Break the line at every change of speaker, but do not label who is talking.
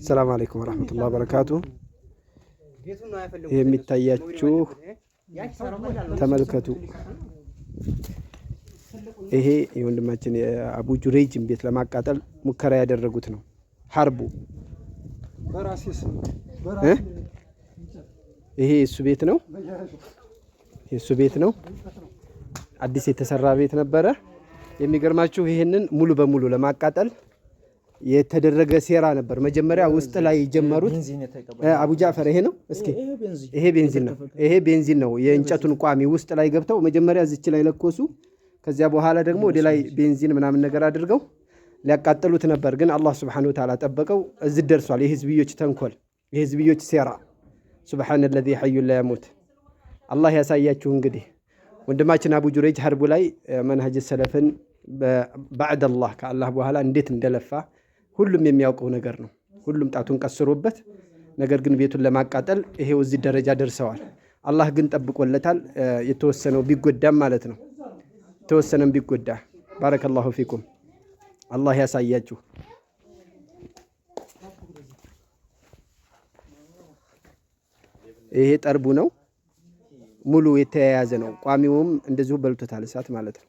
السلام عليكم ورحمة الله وبركاته የሚታያችሁ ተመልከቱ ይሄ የወንድማችን የአቡ ጁረይጅን ቤት ለማቃጠል ሙከራ ያደረጉት ነው ሐርቡ ይሄ እሱ ቤት ነው የሱ ቤት ነው አዲስ የተሰራ ቤት ነበረ የሚገርማችሁ ይሄንን ሙሉ በሙሉ ለማቃጠል የተደረገ ሴራ ነበር መጀመሪያ ውስጥ ላይ ጀመሩት አቡ ጃፈር ይሄ ነው እስኪ ይሄ ቤንዚን ነው የእንጨቱን ቋሚ ውስጥ ላይ ገብተው መጀመሪያ እዚች ላይ ለኮሱ ከዚያ በኋላ ደግሞ ወደ ላይ ቤንዚን ምናምን ነገር አድርገው ሊያቃጥሉት ነበር ግን አላህ Subhanahu Wa Ta'ala ጠበቀው እዚህ ደርሷል የህዝብዮች ተንኮል የህዝብዮች ሴራ سبحان الذي حي لا يموت الله ያሳያችሁ እንግዲህ ወንድማችን አቡ ጁረይጅ ሐርቡ ላይ መንሃጅ ሰለፍን بعد الله ከአላህ በኋላ እንዴት እንደለፋ ሁሉም የሚያውቀው ነገር ነው ሁሉም ጣቱን ቀስሮበት ነገር ግን ቤቱን ለማቃጠል ይሄው እዚህ ደረጃ ደርሰዋል አላህ ግን ጠብቆለታል የተወሰነው ቢጎዳም ማለት ነው ተወሰነም ቢጎዳ ባረከላሁ ፊኩም አላህ ያሳያችሁ ይሄ ጠርቡ ነው ሙሉ የተያያዘ ነው ቋሚውም እንደዚሁ በልቶታል እሳት ማለት ነው